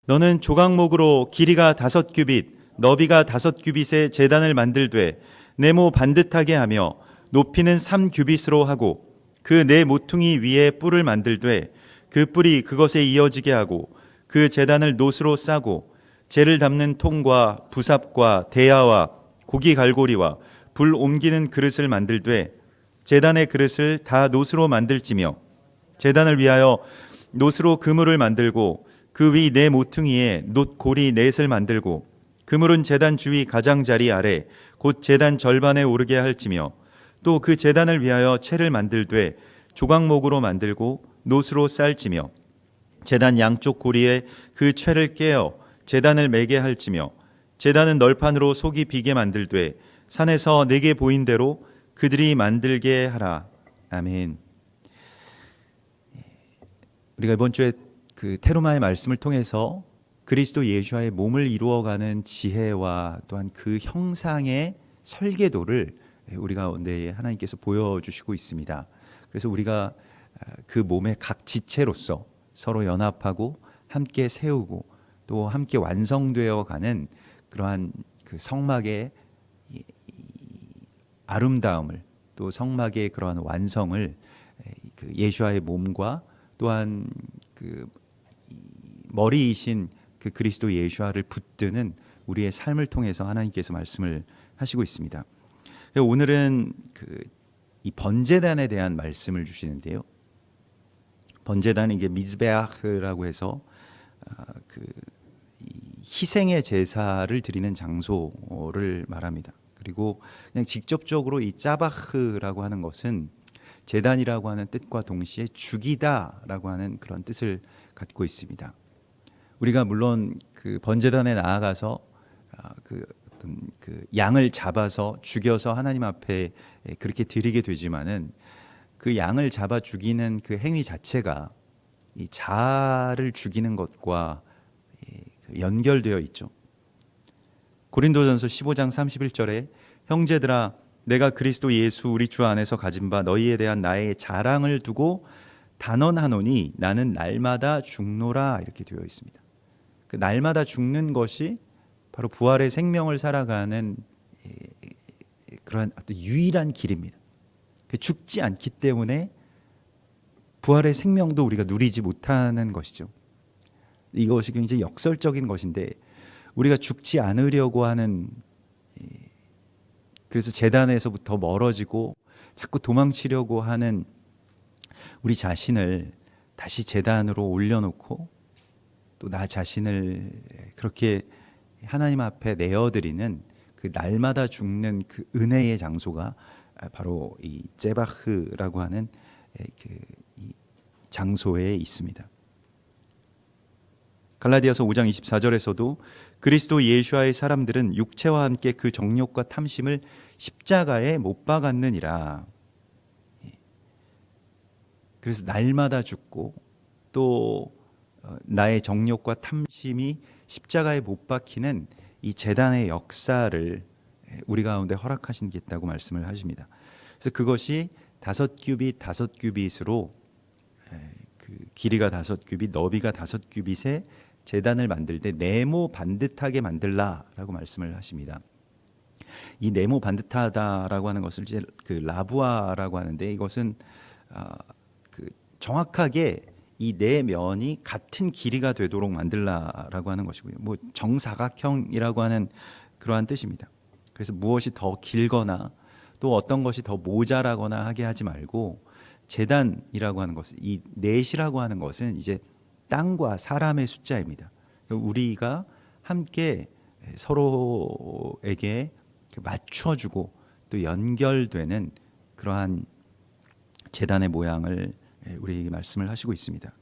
너는 조각목으로 길이가 5규빗, 너비가 5규빗의 제단을 만들되 네모 반듯하게 하며 높이는 3규빗으로 하고 그 네 모퉁이 위에 뿔을 만들되 그 뿔이 그것에 이어지게 하고 그 제단을 놋으로 싸고 재를 담는 통과 부삽과 대야와 고기 갈고리와 불 옮기는 그릇을 만들되 제단의 그릇을 다 놋으로 만들지며 제단을 위하여 놋으로 그물을 만들고 그 위 네 모퉁이에 놋 고리 넷을 만들고 그물은 제단 주위 가장자리 아래 곧 제단 절반에 오르게 할지며 또 그 제단을 위하여 채를 만들되 조각목으로 만들고 놋으로 쌀지며 제단 양쪽 고리에 그 채를 깨어 제단을 매게 할지며 제단은 널판으로 속이 비게 만들되 산에서 내게 보인 대로 그들이 만들게 하라. 아멘. 우리가 이번 주에 그 테루마의 말씀을 통해서 그리스도 예수와의 몸을 이루어가는 지혜와 또한 그 형상의 설계도를 우리 가운데 하나님께서 보여주시고 있습니다. 그래서 우리가 그 몸의 각 지체로서 서로 연합하고 함께 세우고 또 함께 완성되어 가는 그러한 그 성막의 아름다움을 또 성막의 그러한 완성을 그 예수와의 몸과 또한 그 머리이신 그 그리스도 예수와를 붙드는 우리의 삶을 통해서 하나님께서 말씀을 하시고 있습니다. 오늘은 이 번제단에 대한 말씀을 주시는데요. 번제단은 이게 미즈베아흐라고 해서 그 희생의 제사를 드리는 장소를 말합니다. 그리고 그냥 직접적으로 이 짜바흐라고 하는 것은 제단이라고 하는 뜻과 동시에 죽이다라고 하는 그런 뜻을 갖고 있습니다. 우리가 물론 그 번제단에 나아가서 그 양을 잡아서 죽여서 하나님 앞에 그렇게 드리게 되지만은 그 양을 잡아 죽이는 그 행위 자체가 이 자아를 죽이는 것과 연결되어 있죠. 고린도전서 15장 31절에 형제들아 내가 그리스도 예수 우리 주 안에서 가진 바 너희에 대한 나의 자랑을 두고 단언하노니 나는 날마다 죽노라 이렇게 되어 있습니다. 그 날마다 죽는 것이 바로 부활의 생명을 살아가는 그러한 어떤 유일한 길입니다. 죽지 않기 때문에 부활의 생명도 우리가 누리지 못하는 것이죠. 이것이 굉장히 역설적인 것인데 우리가 죽지 않으려고 하는 그래서 제단에서부터 멀어지고 자꾸 도망치려고 하는 우리 자신을 다시 제단으로 올려놓고 또 나 자신을 그렇게 하나님 앞에 내어드리는 그 날마다 죽는 그 은혜의 장소가 바로 이 제바흐라고 하는 이 장소에 있습니다. 갈라디아서 5장 24절에서도 그리스도 예수와의 사람들은 육체와 함께 그 정욕과 탐심을 십자가에 못 박았느니라. 그래서 날마다 죽고 또 나의 정욕과 탐심이 십자가에 못 박히는 이 제단의 역사를 우리 가운데 허락하시겠다고 말씀을 하십니다. 그래서 그것이 5규빗 5규빗으로 그 길이가 5규빗 너비가 5규빗의 제단을 만들 때 네모 반듯하게 만들라라고 말씀을 하십니다. 이 네모 반듯하다라고 하는 것을 이제 그 라부아라고 하는데 이것은 그 정확하게 이 네 면이 같은 길이가 되도록 만들라라고 하는 것이고요. 뭐 정사각형이라고 하는 그러한 뜻입니다. 그래서 무엇이 더 길거나 또 어떤 것이 더 모자라거나 하게 하지 말고 제단이라고 하는 것은 이 넷이라고 하는 것은 이제 땅과 사람의 숫자입니다. 우리가 함께 서로에게 맞춰주고 또 연결되는 그러한 제단의 모양을 우리에게 말씀을 하시고 있습니다.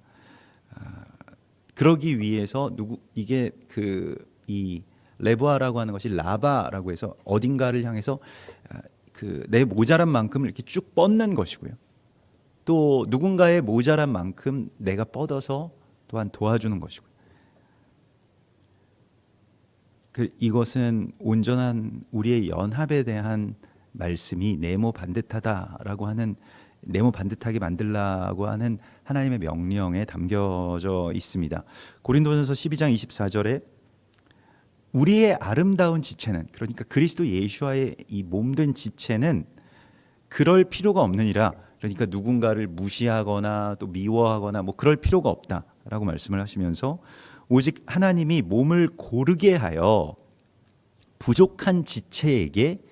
그러기 위해서 이게 이 레보아라고 하는 것이 라바라고 해서 어딘가를 향해서 그 내 모자란 만큼을 이렇게 쭉 뻗는 것이고요. 또 누군가의 모자란 만큼 내가 뻗어서 또한 도와주는 것이고요. 이것은 온전한 우리의 연합에 대한 말씀이 네모 반듯하다라고 하는 내 몸 반듯하게 만들라고 하는 하나님의 명령에 담겨져 있습니다. 고린도전서 12장 24절에 우리의 아름다운 지체는, 그러니까 그리스도 예수와의 이 몸된 지체는 그럴 필요가 없느니라, 그러니까 누군가를 무시하거나 또 미워하거나 뭐 그럴 필요가 없다라고 말씀을 하시면서 오직 하나님이 몸을 고르게 하여 부족한 지체에게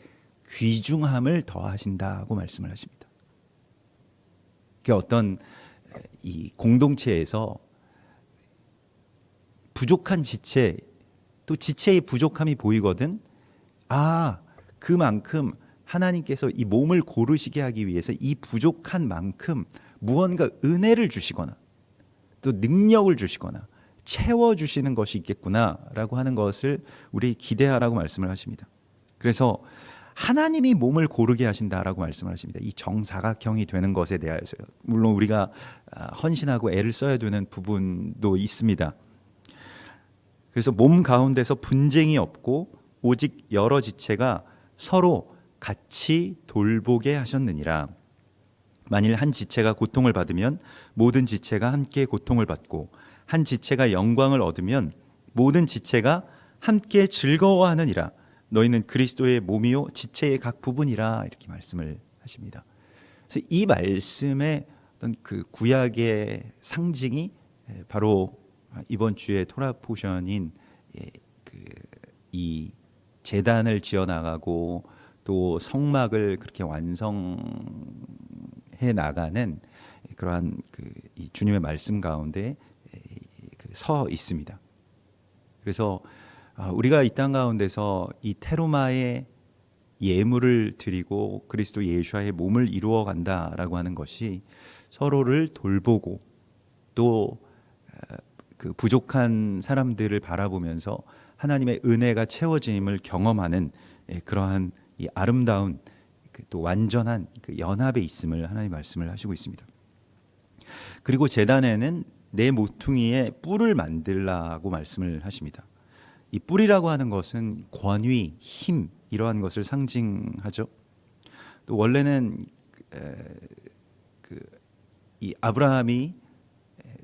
귀중함을 더하신다고 말씀을 하십니다. 그러니까 어떤 이 공동체에서 부족한 지체, 또 지체의 부족함이 보이거든, 그만큼 하나님께서 이 몸을 고르시게 하기 위해서 이 부족한 만큼 무언가 은혜를 주시거나 또 능력을 주시거나 채워주시는 것이 있겠구나라고 하는 것을 우리 기대하라고 말씀을 하십니다. 그래서 하나님이 몸을 고르게 하신다라고 말씀을 하십니다. 이 정사각형이 되는 것에 대하여서요. 물론 우리가 헌신하고 애를 써야 되는 부분도 있습니다. 그래서 몸 가운데서 분쟁이 없고 오직 여러 지체가 서로 같이 돌보게 하셨느니라. 만일 한 지체가 고통을 받으면 모든 지체가 함께 고통을 받고 한 지체가 영광을 얻으면 모든 지체가 함께 즐거워하느니라. 너희는 그리스도의 몸이요 지체의 각 부분이라, 이렇게 말씀을 하십니다. 그래서 이 말씀의 어떤 그 구약의 상징이 바로 이번 주의 토라 포션인 이 제단을 지어 나가고 또 성막을 그렇게 완성해 나가는 그러한 이 주님의 말씀 가운데 서 있습니다. 그래서 우리가 이 땅 가운데서 이 테로마의 예물을 드리고 그리스도 예수와의 몸을 이루어 간다라고 하는 것이 서로를 돌보고 또 그 부족한 사람들을 바라보면서 하나님의 은혜가 채워짐을 경험하는 그러한 이 아름다운 또 완전한 그 연합에 있음을 하나님 말씀을 하시고 있습니다. 그리고 제단에는 내 모퉁이에 뿔을 만들라고 말씀을 하십니다. 이 뿔이라고 하는 것은 권위, 힘, 이러한 것을 상징하죠. 또 원래는 이 아브라함이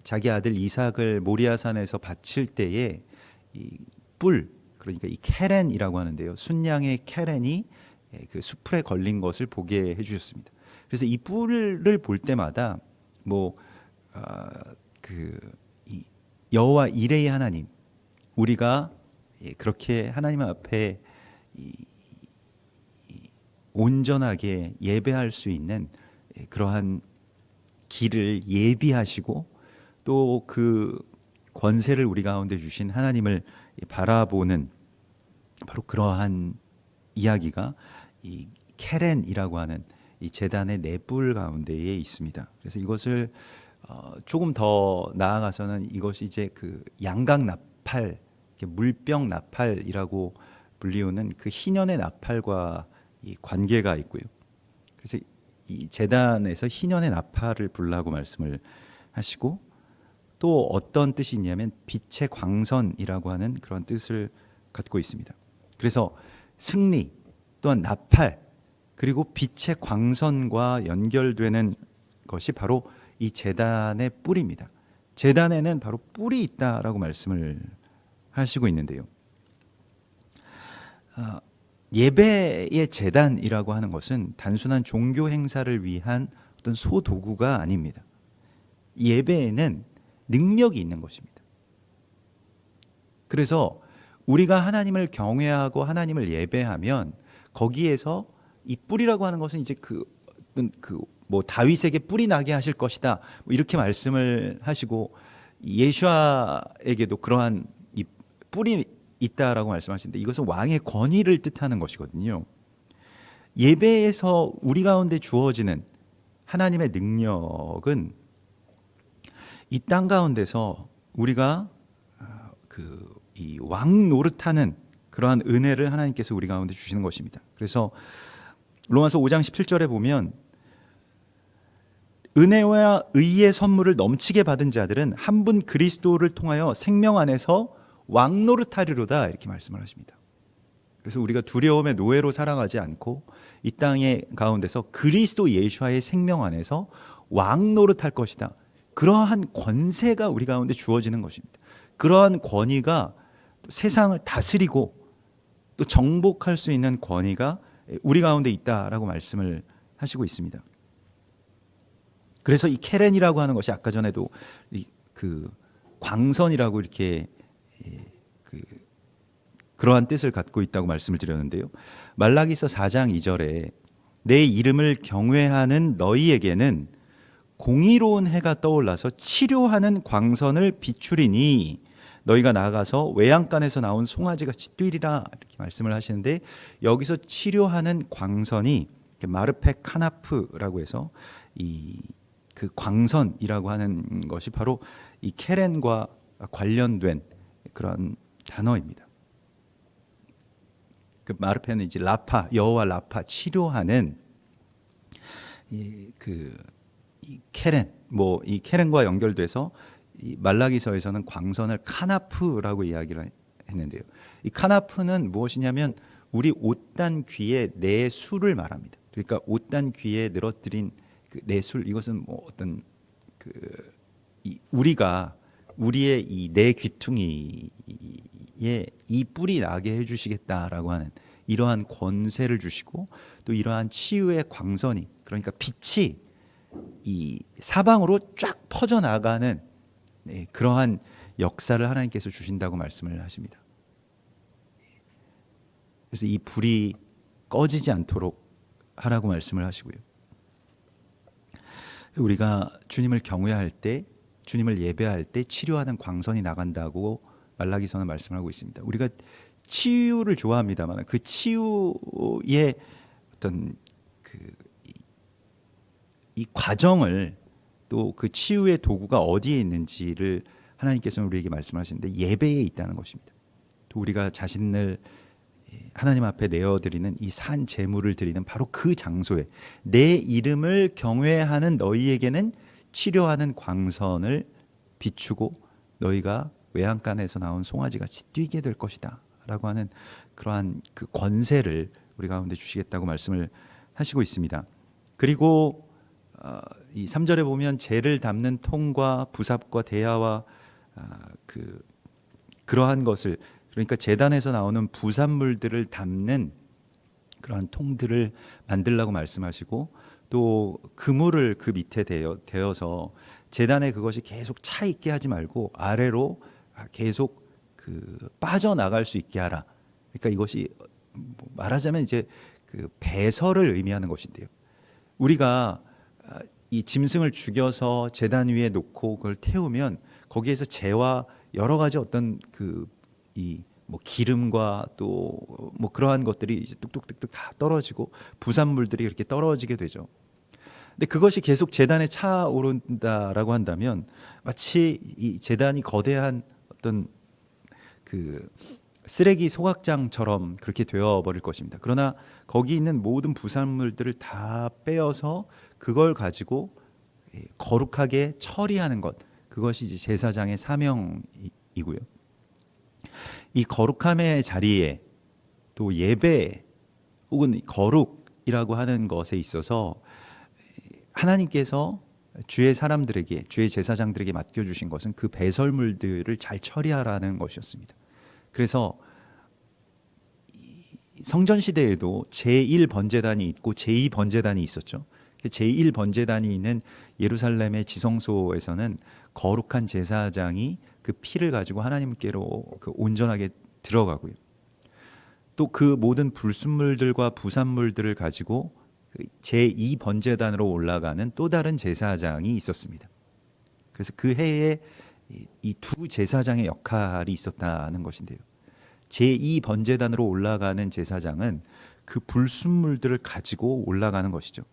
자기 아들 이삭을 모리아산에서 바칠 때에 이 뿔, 그러니까 이 케렌이라고 하는데요, 순양의 케렌이 그 수풀에 걸린 것을 보게 해주셨습니다. 그래서 이 뿔을 볼 때마다 이 여호와 이레의 하나님, 우리가 그렇게 하나님 앞에 온전하게 예배할 수 있는 그러한 길을 예비하시고 또 그 권세를 우리 가운데 주신 하나님을 바라보는 바로 그러한 이야기가 이 케렌이라고 하는 이 제단의 내뿔 가운데에 있습니다. 그래서 이것을 조금 더 나아가서는 이것이 이제 그 양각 나팔, 물병 나팔이라고 불리우는 그 희년의 나팔과 이 관계가 있고요. 그래서 이 제단에서 희년의 나팔을 불라고 말씀을 하시고, 또 어떤 뜻이 있냐면 빛의 광선이라고 하는 그런 뜻을 갖고 있습니다. 그래서 승리 또한 나팔 그리고 빛의 광선과 연결되는 것이 바로 이 제단의 뿔입니다. 제단에는 바로 뿔이 있다라고 말씀을 하시고 있는데요. 예배의 제단이라고 하는 것은 단순한 종교 행사를 위한 어떤 소도구가 아닙니다. 예배에는 능력이 있는 것입니다. 그래서 우리가 하나님을 경외하고 하나님을 예배하면 거기에서 이 뿔이라고 하는 것은 이제 다윗에게 뿔이 나게 하실 것이다, 이렇게 말씀을 하시고 예수아에게도 그러한 이 뿔이 있다라고 말씀하시는데 이것은 왕의 권위를 뜻하는 것이거든요. 예배에서 우리 가운데 주어지는 하나님의 능력은 이 땅 가운데서 우리가 이 왕 노릇하는 그러한 은혜를 하나님께서 우리 가운데 주시는 것입니다. 그래서 로마서 5장 17절에 보면 은혜와 의의 선물을 넘치게 받은 자들은 한 분 그리스도를 통하여 생명 안에서 왕 노릇하리로다, 이렇게 말씀을 하십니다. 그래서 우리가 두려움의 노예로 살아가지 않고 이 땅의 가운데서 그리스도 예수와의 생명 안에서 왕 노릇할 것이다. 그러한 권세가 우리 가운데 주어지는 것입니다. 그러한 권위가 세상을 다스리고 또 정복할 수 있는 권위가 우리 가운데 있다라고 말씀을 하시고 있습니다. 그래서 이 케렌이라고 하는 것이 아까 전에도 그 광선이라고 이렇게 그러한 뜻을 갖고 있다고 말씀을 드렸는데요. 말라기서 4장 2절에 내 이름을 경외하는 너희에게는 공의로운 해가 떠올라서 치료하는 광선을 비추리니 너희가 나아가서 외양간에서 나온 송아지같이 뛰리라 이렇게 말씀을 하시는데, 여기서 치료하는 광선이 마르페 카나프라고 해서 그 광선이라고 하는 것이 바로 이 케렌과 관련된 그런 단어입니다. 그 마르페는 이제 라파, 여호와 라파, 치료하는 이 케렌, 이 케렌과 연결돼서 이 말라기서에서는 광선을 카나프라고 이야기를 했는데요. 이 카나프는 무엇이냐면 우리 옷단 귀에 내 술을 말합니다. 그러니까 옷단 귀에 늘어뜨린 그 내 술, 이것은 뭐 어떤 우리가 우리의 이 내 귀퉁이에 이 뿔이 나게 해주시겠다라고 하는 이러한 권세를 주시고, 또 이러한 치유의 광선이, 그러니까 빛이 이 사방으로 쫙 퍼져 나가는 그러한 역사를 하나님께서 주신다고 말씀을 하십니다. 그래서 이 불이 꺼지지 않도록 하라고 말씀을 하시고요. 우리가 주님을 경외할 때, 주님을 예배할 때 치료하는 광선이 나간다고 말라기서는 말씀을 하고 있습니다. 우리가 치유를 좋아합니다만 그 치유의 어떤 이 과정을, 또 그 치유의 도구가 어디에 있는지를 하나님께서는 우리에게 말씀하시는데 예배에 있다는 것입니다. 또 우리가 자신을 하나님 앞에 내어드리는 이 산 제물을 드리는 바로 그 장소에 내 이름을 경외하는 너희에게는 치료하는 광선을 비추고 너희가 외양간에서 나온 송아지같이 뛰게 될 것이다 라고 하는 그러한 그 권세를 우리 가운데 주시겠다고 말씀을 하시고 있습니다. 그리고 이 3절에 보면 재를 담는 통과 부삽과 대야와 그러한 것을, 그러니까 제단에서 나오는 부산물들을 담는 그러한 통들을 만들라고 말씀하시고, 또 그물을 그 밑에 대어서 제단에 그것이 계속 차 있게 하지 말고 아래로 계속 빠져나갈 수 있게 하라. 그러니까 이것이 말하자면 이제 그 배설을 의미하는 것인데요. 우리가 이 짐승을 죽여서 제단 위에 놓고 그걸 태우면 거기에서 재와 여러 가지 어떤 기름과 또 그러한 것들이 이제 뚝뚝뚝뚝 다 떨어지고 부산물들이 이렇게 떨어지게 되죠. 근데 그것이 계속 제단에 차오른다라고 한다면 마치 이 제단이 거대한 어떤 쓰레기 소각장처럼 그렇게 되어버릴 것입니다. 그러나 거기 있는 모든 부산물들을 다 빼어서 그걸 가지고 거룩하게 처리하는 것, 그것이 이제 제사장의 사명이고요. 이 거룩함의 자리에 또 예배 혹은 거룩이라고 하는 것에 있어서 하나님께서 주의 사람들에게, 주의 제사장들에게 맡겨주신 것은 그 배설물들을 잘 처리하라는 것이었습니다. 그래서 성전시대에도 제1번제단이 있고 제2번제단이 있었죠. 제1번제단이 있는 예루살렘의 지성소에서는 거룩한 제사장이 그 피를 가지고 하나님께로 온전하게 들어가고요. 또 그 모든 불순물들과 부산물들을 가지고 제2번제단으로 올라가는 또 다른 제사장이 있었습니다. 그래서 그 해에 이 두 제사장의 역할이 있었다는 것인데요. 제2번제단으로 올라가는 제사장은 그 불순물들을 가지고 올라가는 것이죠.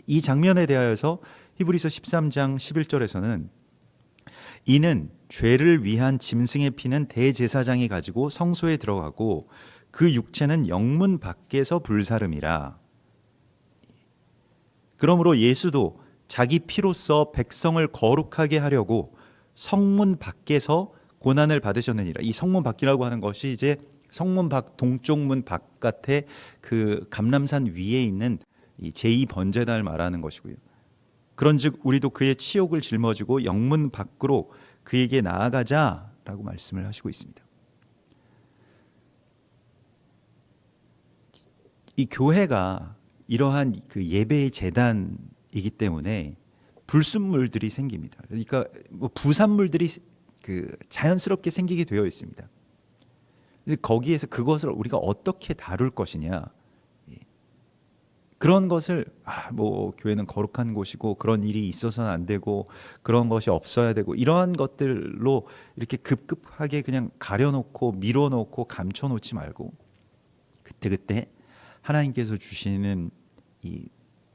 이 장면에 대하여서 히브리서 13장 11절에서는 이는 죄를 위한 짐승의 피는 대제사장이 가지고 성소에 들어가고 그 육체는 영문 밖에서 불사름이라. 그러므로 예수도 자기 피로써 백성을 거룩하게 하려고 성문 밖에서 고난을 받으셨느니라. 이 성문 밖이라고 하는 것이 이제 성문 밖 동쪽 문 바깥에 그 감람산 위에 있는 이 제2 번제단을 말하는 것이고요. 그런즉 우리도 그의 치욕을 짊어지고 영문 밖으로 그에게 나아가자라고 말씀을 하시고 있습니다. 이 교회가 이러한 그 예배의 제단이기 때문에 불순물들이 생깁니다. 그러니까 뭐 부산물들이 그 자연스럽게 생기게 되어 있습니다. 거기에서 그것을 우리가 어떻게 다룰 것이냐, 그런 것을 뭐 교회는 거룩한 곳이고 그런 일이 있어서는 안 되고 그런 것이 없어야 되고 이러한 것들로 이렇게 급급하게 그냥 가려놓고 밀어놓고 감춰놓지 말고 그때그때 하나님께서 주시는 이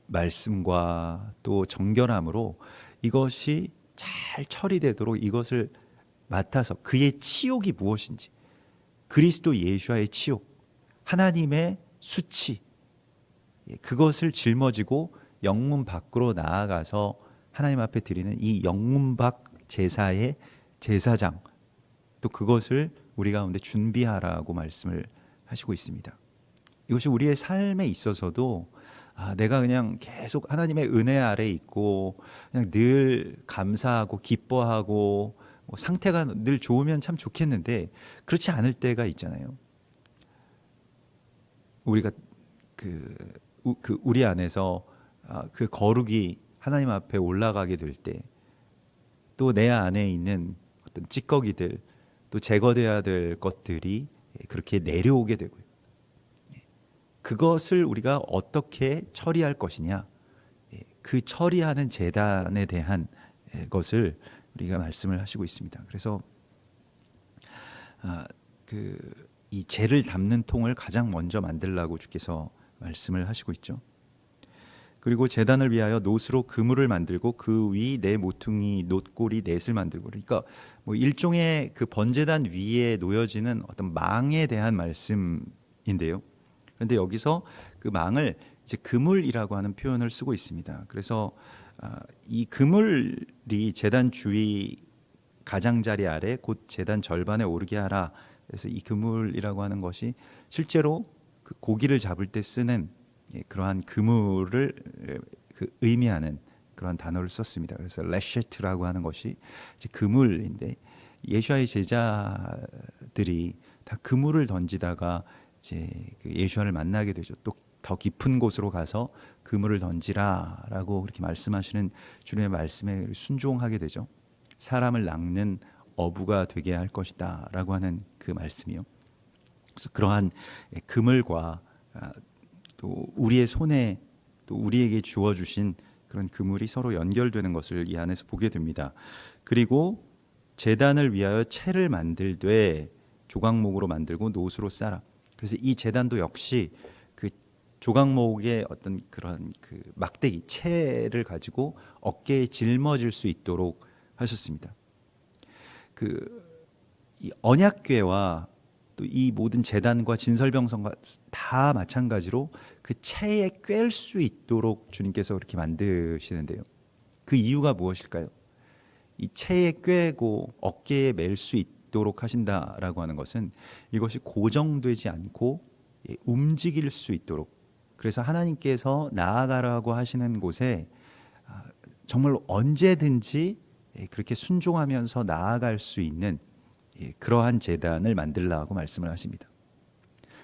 말씀과 또 정결함으로 이것이 잘 처리되도록 이것을 맡아서 그의 치욕이 무엇인지, 그리스도 예수와의 치욕, 하나님의 수치, 그것을 짊어지고 영문 밖으로 나아가서 하나님 앞에 드리는 이 영문 밖 제사의 제사장, 또 그것을 우리 가운데 준비하라고 말씀을 하시고 있습니다. 이것이 우리의 삶에 있어서도 내가 그냥 계속 하나님의 은혜 아래 있고 그냥 늘 감사하고 기뻐하고 뭐 상태가 늘 좋으면 참 좋겠는데 그렇지 않을 때가 있잖아요. 우리가 우리 안에서 그 거룩이 하나님 앞에 올라가게 될 때 또 내 안에 있는 어떤 찌꺼기들, 또 제거돼야 될 것들이 그렇게 내려오게 되고요. 그것을 우리가 어떻게 처리할 것이냐, 그 처리하는 제단에 대한 것을 우리가 말씀을 하시고 있습니다. 그래서 이 재를 담는 통을 가장 먼저 만들라고 주께서 말씀을 하시고 있죠. 그리고 제단을 위하여 놋으로 그물을 만들고 그 위 네 모퉁이 놋고리 넷을 만들고, 그러니까 뭐 일종의 그 번제단 위에 놓여지는 어떤 망에 대한 말씀인데요. 그런데 여기서 그 망을 이제 그물이라고 하는 표현을 쓰고 있습니다. 그래서 이 그물이 제단 주위 가장자리 아래 곧 제단 절반에 오르게 하라. 그래서 이 그물이라고 하는 것이 실제로 그 고기를 잡을 때 쓰는 그러한 그물을 의미하는 그러한 단어를 썼습니다. 그래서 레셰트라고 하는 것이 이제 그물인데, 예수와의 제자들이 다 그물을 던지다가 이제 그 예수와를 만나게 되죠. 또 더 깊은 곳으로 가서 그물을 던지라라고 그렇게 말씀하시는 주님의 말씀에 순종하게 되죠. 사람을 낚는 어부가 되게 할 것이다라고 하는 그 말씀이요. 그래서 그러한 그물과 또 우리의 손에 또 우리에게 주어 주신 그런 그물이 서로 연결되는 것을 이 안에서 보게 됩니다. 그리고 제단을 위하여 채를 만들되 조각목으로 만들고 놋으로 쌓아. 그래서 이 제단도 역시 그 조각목의 어떤 그런 그 막대기 채를 가지고 어깨에 짊어질 수 있도록 하셨습니다. 이 언약궤와 또 이 모든 제단과 진설병성과 다 마찬가지로 그 채에 꿰일 수 있도록 주님께서 그렇게 만드시는데요. 그 이유가 무엇일까요? 이 채에 꿰고 어깨에 맬 수 있도록 하신다라고 하는 것은 이것이 고정되지 않고 움직일 수 있도록, 그래서 하나님께서 나아가라고 하시는 곳에 정말로 언제든지 그렇게 순종하면서 나아갈 수 있는 그러한 제단을 만들라고 말씀을 하십니다.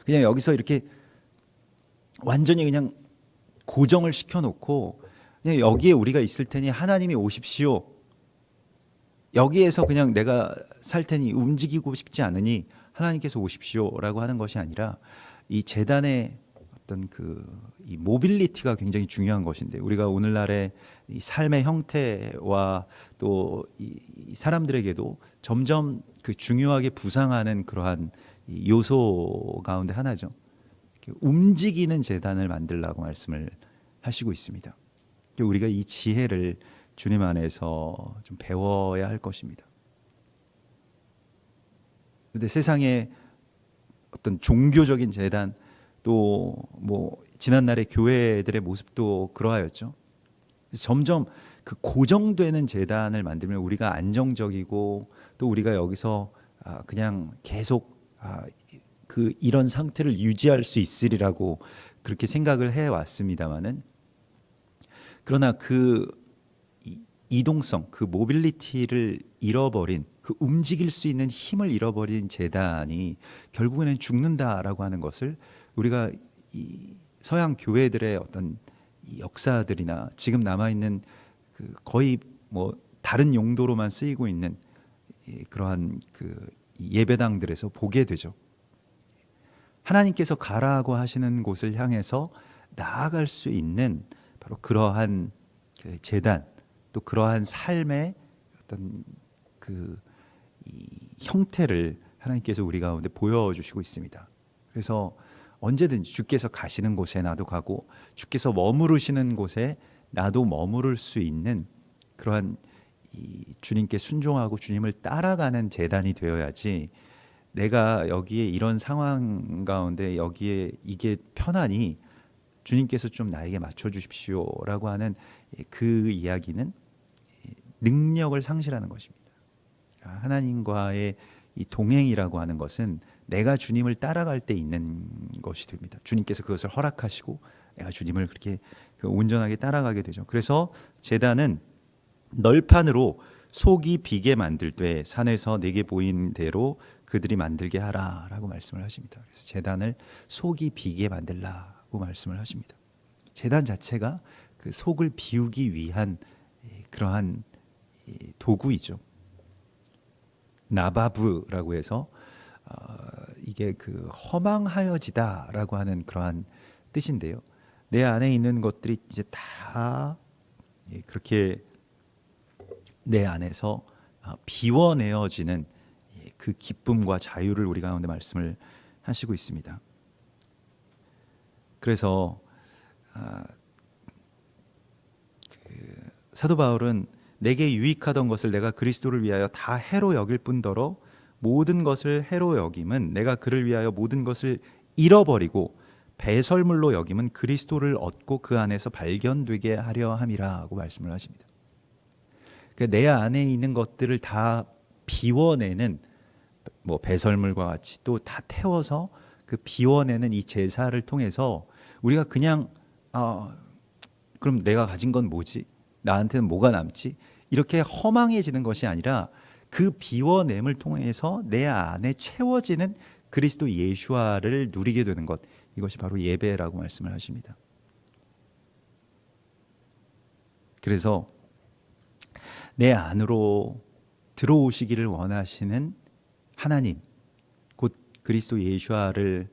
그냥 여기서 이렇게 완전히 그냥 고정을 시켜놓고 그냥 여기에 우리가 있을 테니 하나님이 오십시오, 여기에서 그냥 내가 살 테니 움직이고 싶지 않으니 하나님께서 오십시오라고 하는 것이 아니라, 이 제단의 어떤 이 모빌리티가 굉장히 중요한 것인데, 우리가 오늘날의 이 삶의 형태와 또 이 사람들에게도 점점 그 중요하게 부상하는 그러한 이 요소 가운데 하나죠. 움직이는 제단을 만들라고 말씀을 하시고 있습니다. 우리가 이 지혜를 주님 안에서 좀 배워야 할 것입니다. 그런데 세상에 어떤 종교적인 제단, 또 뭐 지난날의 교회들의 모습도 그러하였죠. 점점 그 고정되는 재단을 만들면 우리가 안정적이고 또 우리가 여기서 그냥 계속 그 이런 상태를 유지할 수 있으리라고 그렇게 생각을 해 왔습니다만은, 그러나 그 이동성, 그 모빌리티를 잃어버린, 그 움직일 수 있는 힘을 잃어버린 재단이 결국에는 죽는다라고 하는 것을 우리가 이 서양 교회들의 어떤 이 역사들이나 지금 남아 있는 그 거의 뭐 다른 용도로만 쓰이고 있는 그러한 그 예배당들에서 보게 되죠. 하나님께서 가라고 하시는 곳을 향해서 나아갈 수 있는 바로 그러한 그 재단, 또 그러한 삶의 어떤 그 이 형태를 하나님께서 우리 가운데 보여주시고 있습니다. 그래서 언제든지 주께서 가시는 곳에 나도 가고 주께서 머무르시는 곳에 나도 머무를 수 있는 그러한 이 주님께 순종하고 주님을 따라가는 재단이 되어야지, 내가 여기에 이런 상황 가운데 여기에 이게 편하니 주님께서 좀 나에게 맞춰주십시오라고 하는 그 이야기는 능력을 상실하는 것입니다. 하나님과의 이 동행이라고 하는 것은 내가 주님을 따라갈 때 있는 것이 됩니다. 주님께서 그것을 허락하시고 내가 주님을 그렇게 온전하게 따라가게 되죠. 그래서 제단은 널판으로 속이 비게 만들되 산에서 내게 보인 대로 그들이 만들게 하라라고 말씀을 하십니다. 그래서 제단을 속이 비게 만들라고 말씀을 하십니다. 제단 자체가 그 속을 비우기 위한 그러한 도구이죠. 나바브라고 해서 이게 그 허망하여지다라고 하는 그러한 뜻인데요. 내 안에 있는 것들이 이제 다 그렇게 내 안에서 비워내어지는 그 기쁨과 자유를 우리 가운데 말씀을 하시고 있습니다. 그래서 사도 바울은 내게 유익하던 것을 내가 그리스도를 위하여 다 해로 여길 뿐더러 모든 것을 해로 여김은 내가 그를 위하여 모든 것을 잃어버리고 배설물로 여김은 그리스도를 얻고 그 안에서 발견되게 하려 함이라고 말씀을 하십니다. 그러니까 내 안에 있는 것들을 다 비워내는 뭐 배설물과 같이 또 다 태워서 그 비워내는 이 제사를 통해서 우리가 그냥 그럼 내가 가진 건 뭐지? 나한테는 뭐가 남지? 이렇게 허망해지는 것이 아니라 그 비워냄을 통해서 내 안에 채워지는 그리스도 예수와를 누리게 되는 것, 이것이 바로 예배라고 말씀을 하십니다. 그래서 내 안으로 들어오시기를 원하시는 하나님, 곧 그리스도 예수와를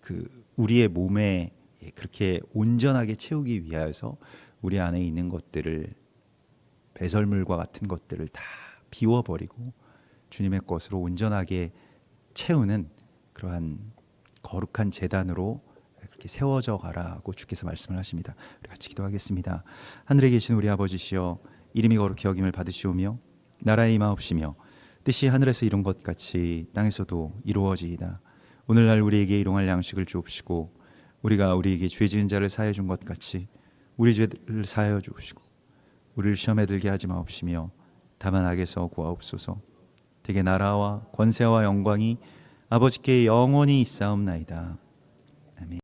그 우리의 몸에 그렇게 온전하게 채우기 위하여서 우리 안에 있는 것들을, 배설물과 같은 것들을 다 비워버리고 주님의 것으로 온전하게 채우는 그러한 거룩한 제단으로 그렇게 세워져 가라고 주께서 말씀을 하십니다. 우리 같이 기도하겠습니다. 하늘에 계신 우리 아버지시여, 이름이 거룩히 여김을 받으시오며 나라의 임하옵시며 뜻이 하늘에서 이룬 것 같이 땅에서도 이루어지이다. 오늘날 우리에게 일용할 양식을 주옵시고 우리가 우리에게 죄 지은 자를 사하여 준 것 같이 우리 죄를 사하여 주옵시고 우리를 시험에 들게 하지 마옵시며 다만 악에서 구하옵소서. 대개 나라와 권세와 영광이 아버지께 영원히 있사옵나이다.